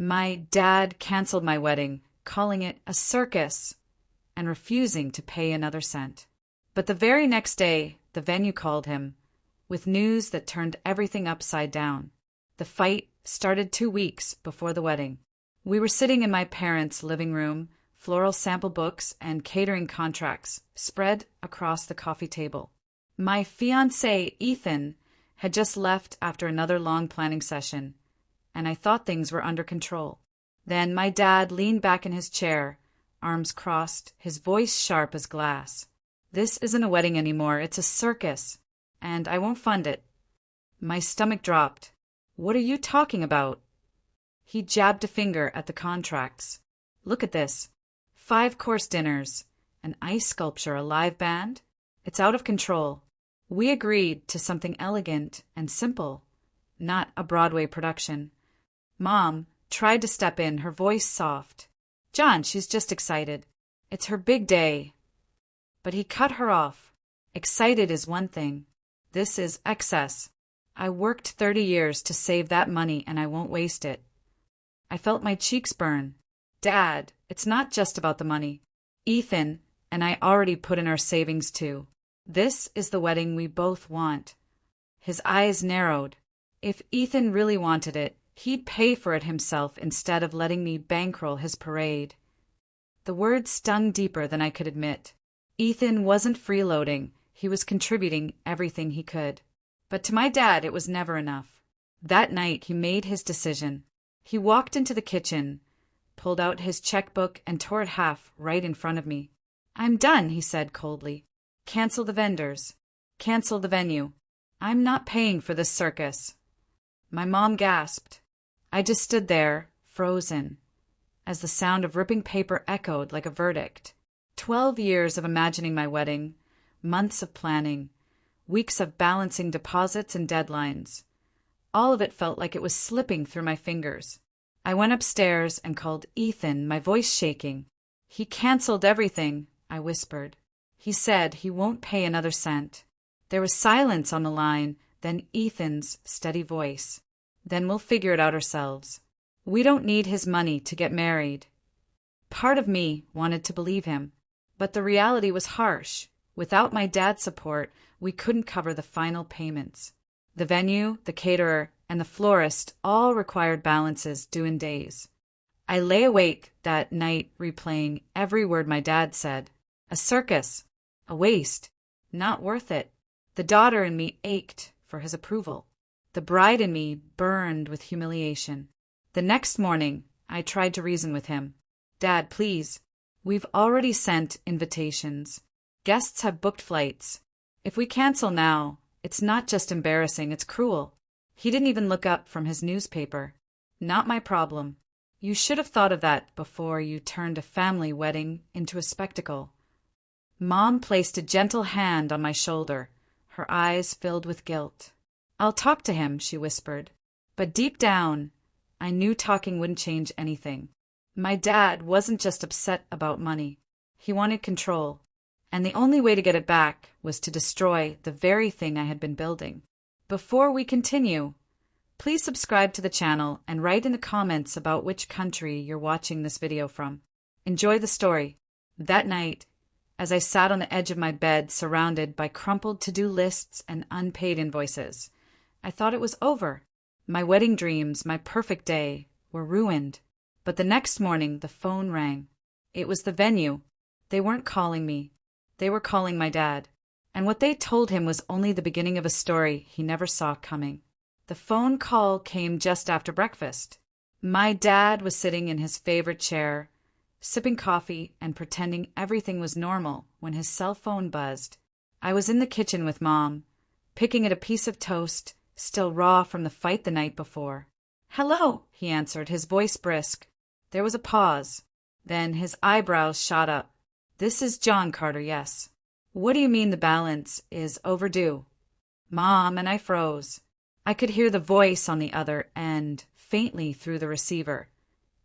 My dad canceled my wedding, calling it a circus, and refusing to pay another cent. But the very next day, the venue called him, with news that turned everything upside down. The fight started 2 weeks before the wedding. We were sitting in my parents' living room, floral sample books and catering contracts spread across the coffee table. My fiancé, Ethan, had just left after another long planning session, and I thought things were under control. Then my dad leaned back in his chair, arms crossed, his voice sharp as glass. "This isn't a wedding anymore, it's a circus, and I won't fund it." My stomach dropped. "What are you talking about?" He jabbed a finger at the contracts. "Look at this. 5-course dinners, an ice sculpture, a live band. It's out of control. We agreed to something elegant and simple, not a Broadway production." Mom tried to step in, her voice soft. "John, she's just excited. It's her big day." But he cut her off. "Excited is one thing. This is excess. I worked 30 years to save that money and I won't waste it." I felt my cheeks burn. "Dad, it's not just about the money. Ethan and I already put in our savings too. This is the wedding we both want." His eyes narrowed. If Ethan really wanted it, he'd pay for it himself instead of letting me bankroll his parade. The words stung deeper than I could admit. Ethan wasn't freeloading, he was contributing everything he could. But to my dad it was never enough. That night he made his decision. He walked into the kitchen, pulled out his checkbook and tore it half right in front of me. "I'm done," he said coldly. "Cancel the vendors. Cancel the venue. I'm not paying for this circus." My mom gasped. I just stood there, frozen, as the sound of ripping paper echoed like a verdict. 12 years of imagining my wedding, months of planning, weeks of balancing deposits and deadlines. All of it felt like it was slipping through my fingers. I went upstairs and called Ethan, my voice shaking. "He canceled everything," I whispered. "He said he won't pay another cent." There was silence on the line, then Ethan's steady voice. "Then we'll figure it out ourselves. We don't need his money to get married." Part of me wanted to believe him, but the reality was harsh. Without my dad's support, we couldn't cover the final payments. The venue, the caterer, and the florist all required balances due in days. I lay awake that night replaying every word my dad said. A circus. A waste. Not worth it. The daughter in me ached for his approval. The bride in me burned with humiliation. The next morning, I tried to reason with him. "Dad, please. We've already sent invitations. Guests have booked flights. If we cancel now, it's not just embarrassing, it's cruel." He didn't even look up from his newspaper. "Not my problem. You should have thought of that before you turned a family wedding into a spectacle." Mom placed a gentle hand on my shoulder, her eyes filled with guilt. "I'll talk to him," she whispered. But deep down, I knew talking wouldn't change anything. My dad wasn't just upset about money. He wanted control, and the only way to get it back was to destroy the very thing I had been building. Before we continue, please subscribe to the channel and write in the comments about which country you're watching this video from. Enjoy the story. That night, as I sat on the edge of my bed surrounded by crumpled to-do lists and unpaid invoices, I thought it was over. My wedding dreams, my perfect day, were ruined. But the next morning, the phone rang. It was the venue. They weren't calling me. They were calling my dad. And what they told him was only the beginning of a story he never saw coming. The phone call came just after breakfast. My dad was sitting in his favorite chair, sipping coffee and pretending everything was normal when his cell phone buzzed. I was in the kitchen with Mom, picking at a piece of toast, still raw from the fight the night before. "Hello," he answered, his voice brisk. There was a pause. Then his eyebrows shot up. "This is John Carter, yes. What do you mean the balance is overdue?" Mom, and I froze. I could hear the voice on the other end, faintly through the receiver.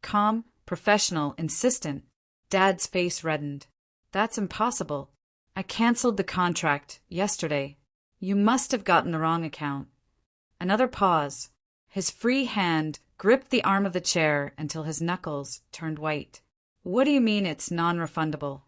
Calm, professional, insistent. Dad's face reddened. "That's impossible. I canceled the contract yesterday. You must have gotten the wrong account." Another pause. His free hand gripped the arm of the chair until his knuckles turned white. What do you mean it's non-refundable?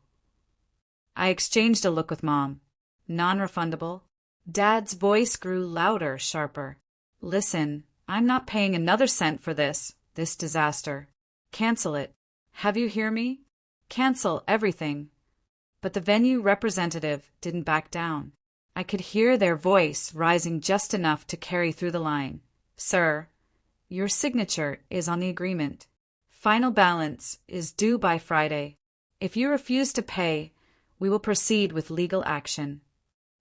I exchanged a look with Mom. Non-refundable? Dad's voice grew louder, sharper. Listen, I'm not paying another cent for this disaster. Cancel it. Have you hear me? Cancel everything. But the venue representative didn't back down. I could hear their voice rising just enough to carry through the line. Sir, your signature is on the agreement. Final balance is due by Friday. If you refuse to pay, we will proceed with legal action.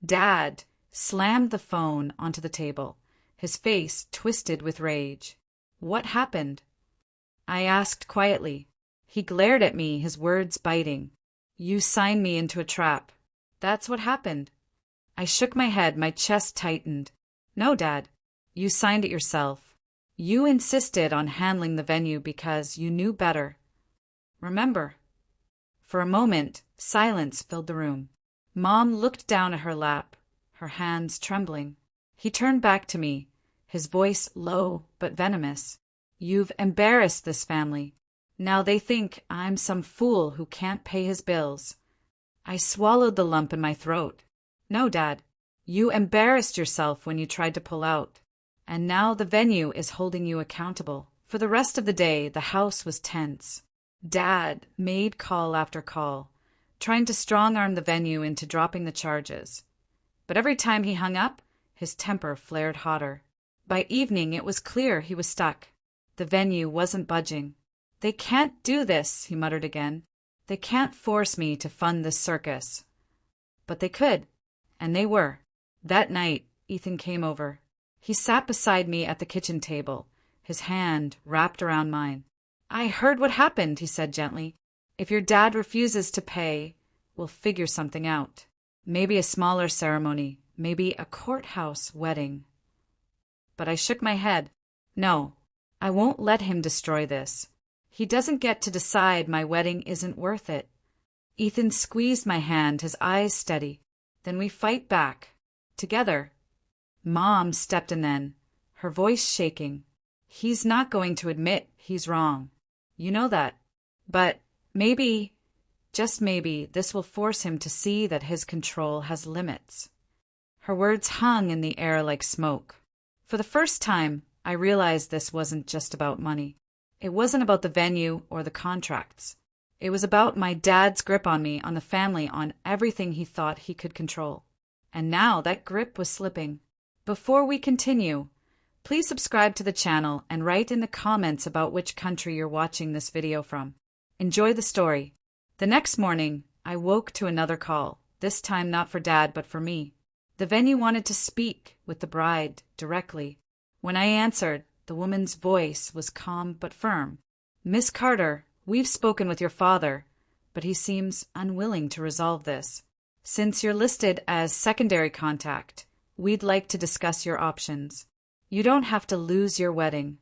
Dad slammed the phone onto the table, his face twisted with rage. What happened? I asked quietly. He glared at me, his words biting. You signed me into a trap. That's what happened. I shook my head, my chest tightened. No, Dad. You signed it yourself. You insisted on handling the venue because you knew better. Remember? For a moment, silence filled the room. Mom looked down at her lap, her hands trembling. He turned back to me, his voice low but venomous. You've embarrassed this family. Now they think I'm some fool who can't pay his bills. I swallowed the lump in my throat. No, Dad. You embarrassed yourself when you tried to pull out. And now the venue is holding you accountable. For the rest of the day, the house was tense. Dad made call after call, trying to strong-arm the venue into dropping the charges. But every time he hung up, his temper flared hotter. By evening, it was clear he was stuck. The venue wasn't budging. They can't do this, he muttered again. They can't force me to fund this circus. But they could, and they were. That night, Ethan came over. He sat beside me at the kitchen table, his hand wrapped around mine. I heard what happened, he said gently. If your dad refuses to pay, we'll figure something out. Maybe a smaller ceremony, maybe a courthouse wedding. But I shook my head. No, I won't let him destroy this. He doesn't get to decide my wedding isn't worth it. Ethan squeezed my hand, his eyes steady. Then we fight back. Together. Mom stepped in then, her voice shaking. He's not going to admit he's wrong. You know that. But maybe, just maybe, this will force him to see that his control has limits. Her words hung in the air like smoke. For the first time, I realized this wasn't just about money. It wasn't about the venue or the contracts. It was about my dad's grip on me, on the family, on everything he thought he could control. And now that grip was slipping. Before we continue, please subscribe to the channel and write in the comments about which country you're watching this video from. Enjoy the story. The next morning, I woke to another call, this time not for Dad but for me. The venue wanted to speak with the bride directly. When I answered, the woman's voice was calm but firm. Miss Carter, we've spoken with your father, but he seems unwilling to resolve this. Since you're listed as secondary contact, we'd like to discuss your options. You don't have to lose your wedding.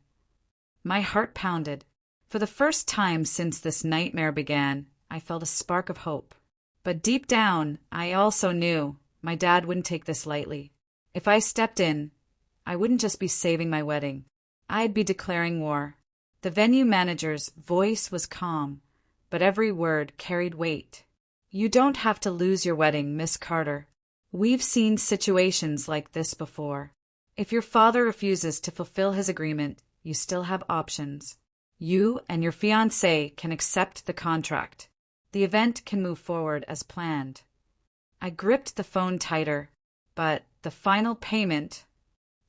My heart pounded. For the first time since this nightmare began, I felt a spark of hope. But deep down, I also knew my dad wouldn't take this lightly. If I stepped in, I wouldn't just be saving my wedding. I'd be declaring war. The venue manager's voice was calm, but every word carried weight. You don't have to lose your wedding, Miss Carter. We've seen situations like this before. If your father refuses to fulfill his agreement, you still have options. You and your fiancé can accept the contract. The event can move forward as planned. I gripped the phone tighter, but the final payment...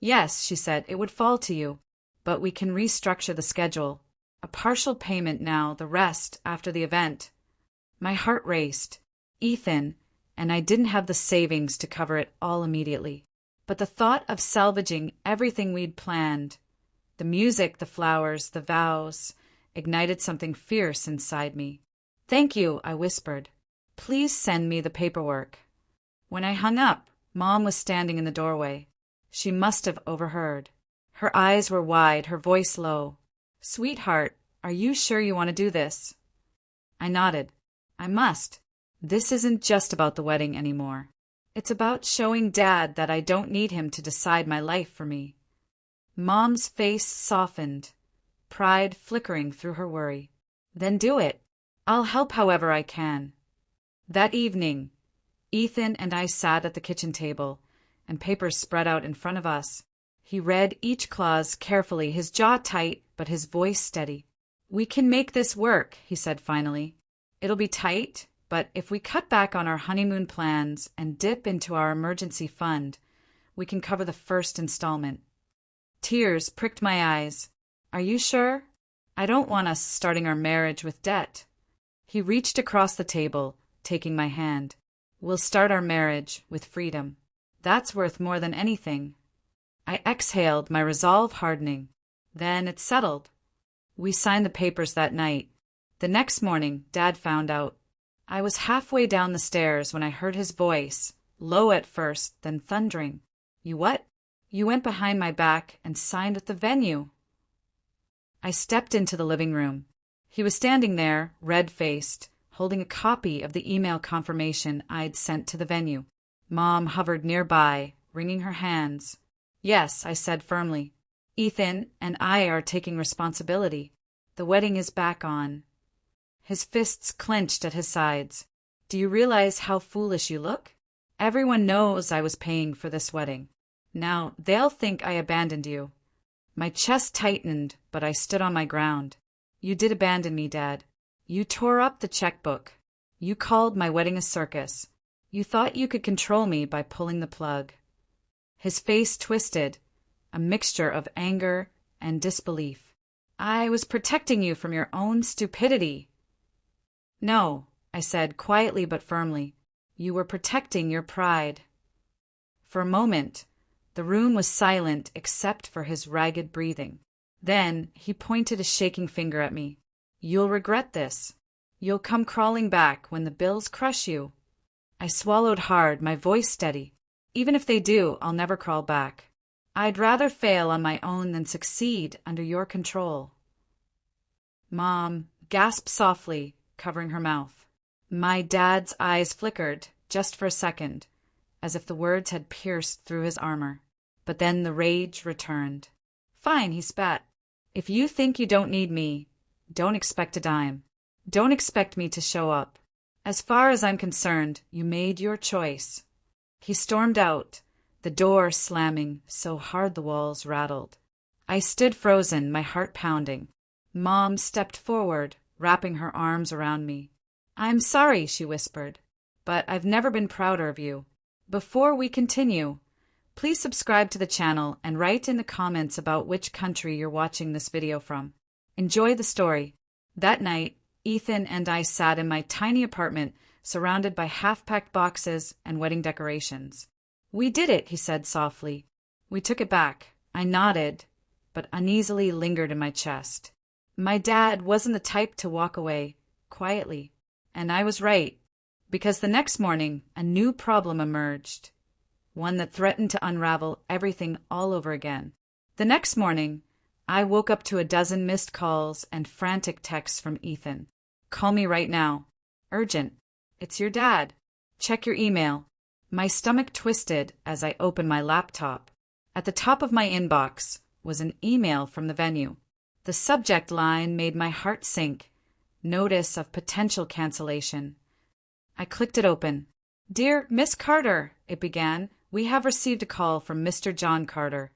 Yes, she said, it would fall to you, but we can restructure the schedule. A partial payment now, the rest after the event. My heart raced. Ethan, and I didn't have the savings to cover it all immediately. But the thought of salvaging everything we'd planned, the music, the flowers, the vows, ignited something fierce inside me. Thank you, I whispered. Please send me the paperwork. When I hung up, Mom was standing in the doorway. She must have overheard. Her eyes were wide, her voice low. Sweetheart, are you sure you want to do this? I nodded. I must. This isn't just about the wedding anymore. It's about showing Dad that I don't need him to decide my life for me. Mom's face softened, pride flickering through her worry. Then do it. I'll help however I can. That evening, Ethan and I sat at the kitchen table, and papers spread out in front of us. He read each clause carefully, his jaw tight, but his voice steady. We can make this work, he said finally. It'll be tight, but if we cut back on our honeymoon plans and dip into our emergency fund, we can cover the first installment. Tears pricked my eyes. Are you sure? I don't want us starting our marriage with debt. He reached across the table, taking my hand. We'll start our marriage with freedom. That's worth more than anything. I exhaled, my resolve hardening. Then it settled. We signed the papers that night. The next morning, Dad found out. I was halfway down the stairs when I heard his voice, low at first, then thundering. You what? You went behind my back and signed with the venue. I stepped into the living room. He was standing there, red-faced, holding a copy of the email confirmation I'd sent to the venue. Mom hovered nearby, wringing her hands. Yes, I said firmly. Ethan and I are taking responsibility. The wedding is back on. His fists clenched at his sides. Do you realize how foolish you look? Everyone knows I was paying for this wedding. Now they'll think I abandoned you. My chest tightened, but I stood on my ground. You did abandon me, Dad. You tore up the checkbook. You called my wedding a circus. You thought you could control me by pulling the plug. His face twisted, a mixture of anger and disbelief. I was protecting you from your own stupidity. No, I said quietly but firmly. You were protecting your pride. For a moment, the room was silent except for his ragged breathing. Then he pointed a shaking finger at me. You'll regret this. You'll come crawling back when the bills crush you. I swallowed hard, my voice steady. Even if they do, I'll never crawl back. I'd rather fail on my own than succeed under your control. Mom gasped softly, covering her mouth. My dad's eyes flickered, just for a second, as if the words had pierced through his armor. But then the rage returned. Fine, he spat. If you think you don't need me, don't expect a dime. Don't expect me to show up. As far as I'm concerned, you made your choice. He stormed out, the door slamming so hard the walls rattled. I stood frozen, my heart pounding. Mom stepped forward, wrapping her arms around me. I'm sorry, she whispered, but I've never been prouder of you. Before we continue, please subscribe to the channel and write in the comments about which country you're watching this video from. Enjoy the story. That night, Ethan and I sat in my tiny apartment, surrounded by half-packed boxes and wedding decorations. We did it, he said softly. We took it back. I nodded, but uneasily lingered in my chest. My dad wasn't the type to walk away quietly, and I was right, because the next morning a new problem emerged, one that threatened to unravel everything all over again. The next morning, I woke up to a dozen missed calls and frantic texts from Ethan. Call me right now. Urgent. It's your dad. Check your email. My stomach twisted as I opened my laptop. At the top of my inbox was an email from the venue. The subject line made my heart sink. Notice of potential cancellation. I clicked it open. Dear Miss Carter, it began, we have received a call from Mr. John Carter,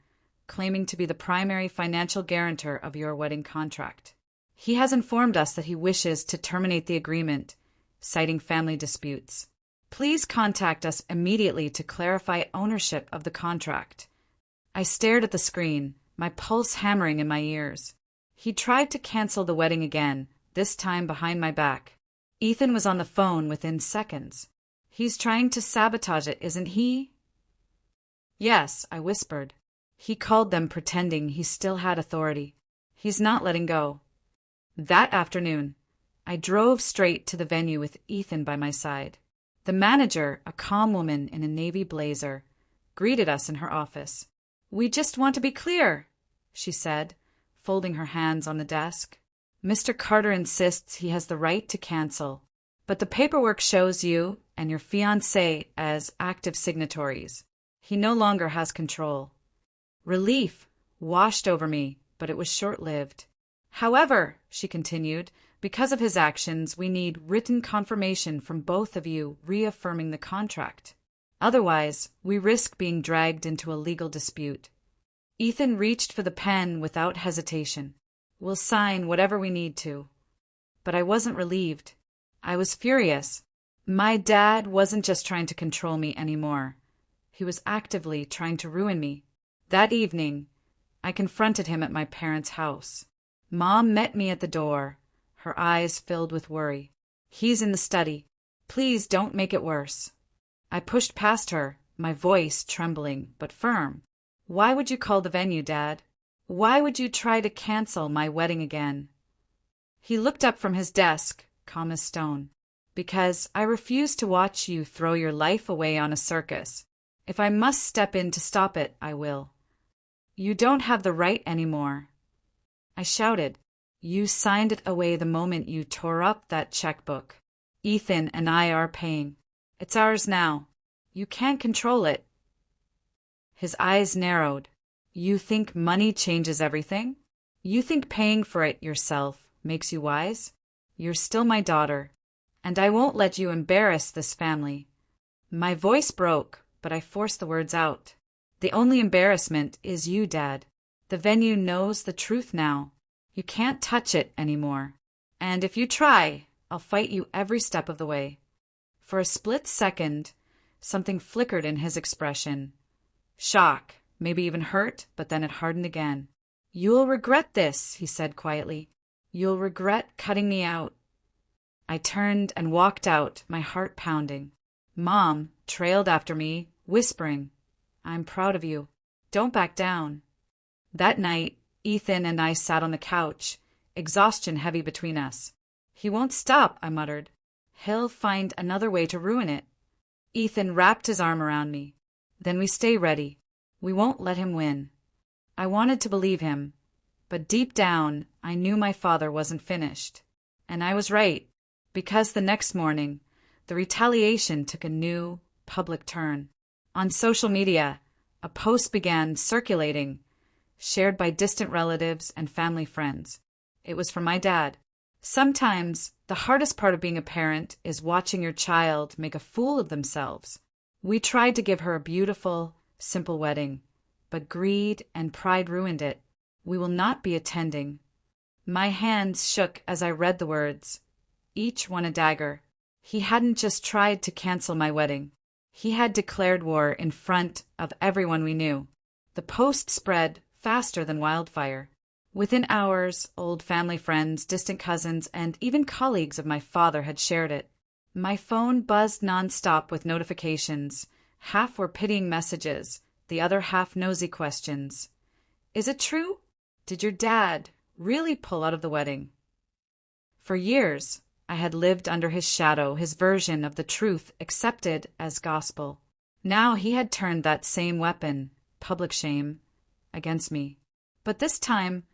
claiming to be the primary financial guarantor of your wedding contract. He has informed us that he wishes to terminate the agreement, citing family disputes. Please contact us immediately to clarify ownership of the contract. I stared at the screen, my pulse hammering in my ears. He tried to cancel the wedding again, this time behind my back. Ethan was on the phone within seconds. He's trying to sabotage it, isn't he? Yes, I whispered. He called them pretending he still had authority. He's not letting go. That afternoon, I drove straight to the venue with Ethan by my side. The manager, a calm woman in a navy blazer, greeted us in her office. We just want to be clear, she said, folding her hands on the desk. Mr. Carter insists he has the right to cancel, but the paperwork shows you and your fiancé as active signatories. He no longer has control. Relief washed over me, but it was short-lived. However, she continued, because of his actions, we need written confirmation from both of you reaffirming the contract. Otherwise, we risk being dragged into a legal dispute. Ethan reached for the pen without hesitation. We'll sign whatever we need to. But I wasn't relieved. I was furious. My dad wasn't just trying to control me anymore. He was actively trying to ruin me. That evening, I confronted him at my parents' house. Mom met me at the door, her eyes filled with worry. He's in the study. Please don't make it worse. I pushed past her, my voice trembling but firm. Why would you call the venue, Dad? Why would you try to cancel my wedding again? He looked up from his desk, calm as stone. Because I refuse to watch you throw your life away on a circus. If I must step in to stop it, I will. You don't have the right anymore. I shouted. You signed it away the moment you tore up that checkbook. Ethan and I are paying. It's ours now. You can't control it. His eyes narrowed. You think money changes everything? You think paying for it yourself makes you wise? You're still my daughter, and I won't let you embarrass this family. My voice broke, but I forced the words out. The only embarrassment is you, Dad. The venue knows the truth now. You can't touch it anymore. And if you try, I'll fight you every step of the way. For a split second, something flickered in his expression. Shock, maybe even hurt, but then it hardened again. You'll regret this, he said quietly. You'll regret cutting me out. I turned and walked out, my heart pounding. Mom trailed after me, whispering, I'm proud of you. Don't back down. That night, Ethan and I sat on the couch, exhaustion heavy between us. He won't stop, I muttered. He'll find another way to ruin it. Ethan wrapped his arm around me. Then we stay ready. We won't let him win. I wanted to believe him, but deep down, I knew my father wasn't finished. And I was right, because the next morning, the retaliation took a new, public turn. On social media, a post began circulating, shared by distant relatives and family friends. It was from my dad. Sometimes, the hardest part of being a parent is watching your child make a fool of themselves. We tried to give her a beautiful, simple wedding, but greed and pride ruined it. We will not be attending. My hands shook as I read the words, each one a dagger. He hadn't just tried to cancel my wedding. He had declared war in front of everyone we knew. The post spread faster than wildfire. Within hours, old family friends, distant cousins, and even colleagues of my father had shared it. My phone buzzed nonstop with notifications. Half were pitying messages, the other half nosy questions. Is it true? Did your dad really pull out of the wedding? For years, I had lived under his shadow, his version of the truth accepted as gospel. Now he had turned that same weapon, public shame, against me. But this time,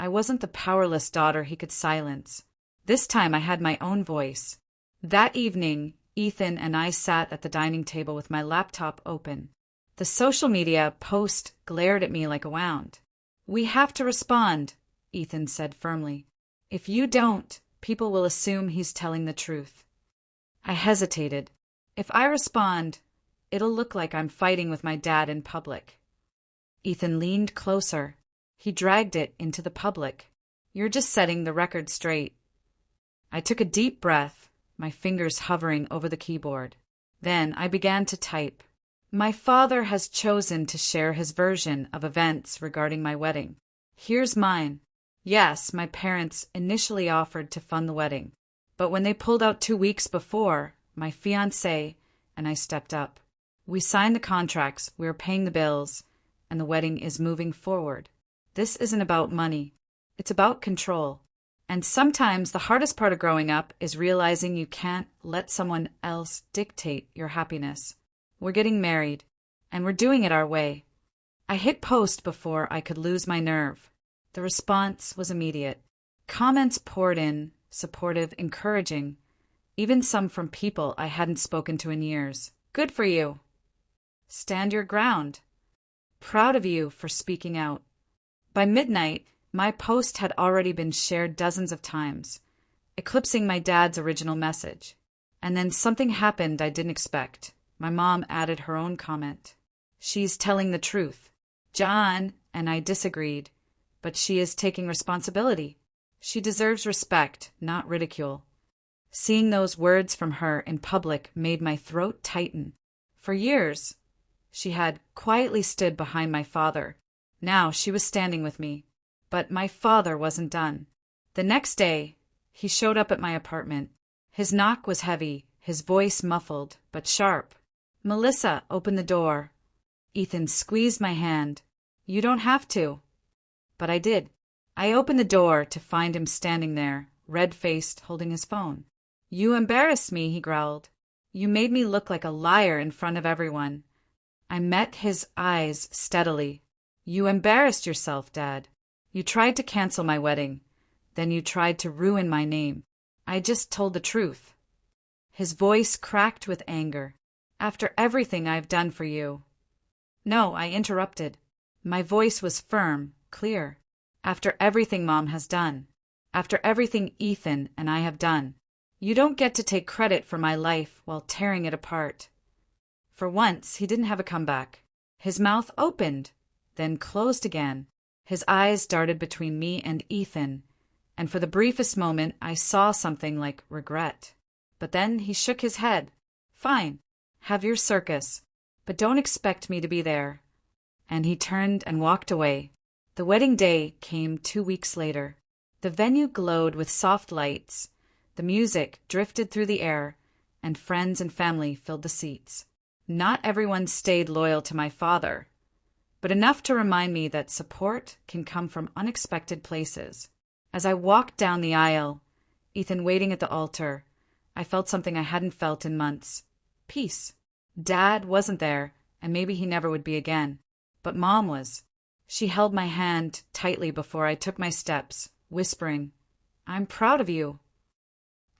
I wasn't the powerless daughter he could silence. This time I had my own voice. That evening, Ethan and I sat at the dining table with my laptop open. The social media post glared at me like a wound. We have to respond, Ethan said firmly. If you don't, people will assume he's telling the truth. I hesitated. If I respond, it'll look like I'm fighting with my dad in public. Ethan leaned closer. He dragged it into the public. You're just setting the record straight. I took a deep breath, my fingers hovering over the keyboard. Then I began to type. My father has chosen to share his version of events regarding my wedding. Here's mine. Yes, my parents initially offered to fund the wedding, but when they pulled out 2 weeks before, my fiancé and I stepped up. We signed the contracts, we are paying the bills, and the wedding is moving forward. This isn't about money. It's about control. And sometimes the hardest part of growing up is realizing you can't let someone else dictate your happiness. We're getting married, and we're doing it our way. I hit post before I could lose my nerve. The response was immediate. Comments poured in, supportive, encouraging, even some from people I hadn't spoken to in years. Good for you. Stand your ground. Proud of you for speaking out. By midnight, My post had already been shared dozens of times, eclipsing my dad's original message. And then something happened I didn't expect. My mom added her own comment. "She's telling the truth." John and I disagreed, but she is taking responsibility. She deserves respect, not ridicule. Seeing those words from her in public made my throat tighten. For years, she had quietly stood behind my father. Now she was standing with me. But my father wasn't done. The next day, he showed up at my apartment. His knock was heavy, his voice muffled, but sharp. "Melissa, open the door." Ethan squeezed my hand. "You don't have to." But I did. I opened the door to find him standing there, red-faced, holding his phone. "You embarrassed me," he growled. "You made me look like a liar in front of everyone." I met his eyes steadily. "You embarrassed yourself, Dad. You tried to cancel my wedding. Then you tried to ruin my name. I just told the truth." His voice cracked with anger. "After everything I've done for you." "No," I interrupted. My voice was firm, clear. "After everything Mom has done. After everything Ethan and I have done. You don't get to take credit for my life while tearing it apart." For once, he didn't have a comeback. His mouth opened, then closed again. His eyes darted between me and Ethan, and for the briefest moment I saw something like regret. But then he shook his head. "Fine, have your circus, but don't expect me to be there." And he turned and walked away. The wedding day came 2 weeks later. The venue glowed with soft lights, the music drifted through the air, and friends and family filled the seats. Not everyone stayed loyal to my father, but enough to remind me that support can come from unexpected places. As I walked down the aisle, Ethan waiting at the altar, I felt something I hadn't felt in months. Peace. Dad wasn't there, and maybe he never would be again. But Mom was. She held my hand tightly before I took my steps, whispering, "I'm proud of you."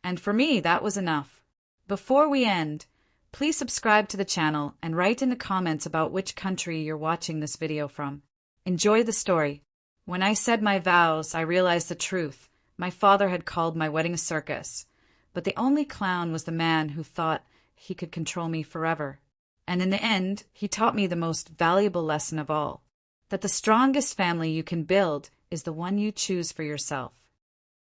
And for me, that was enough. Before we end, please subscribe to the channel and write in the comments about which country you're watching this video from. Enjoy the story. When I said my vows, I realized the truth. My father had called my wedding a circus, but the only clown was the man who thought he could control me forever. And in the end, he taught me the most valuable lesson of all, that the strongest family you can build is the one you choose for yourself.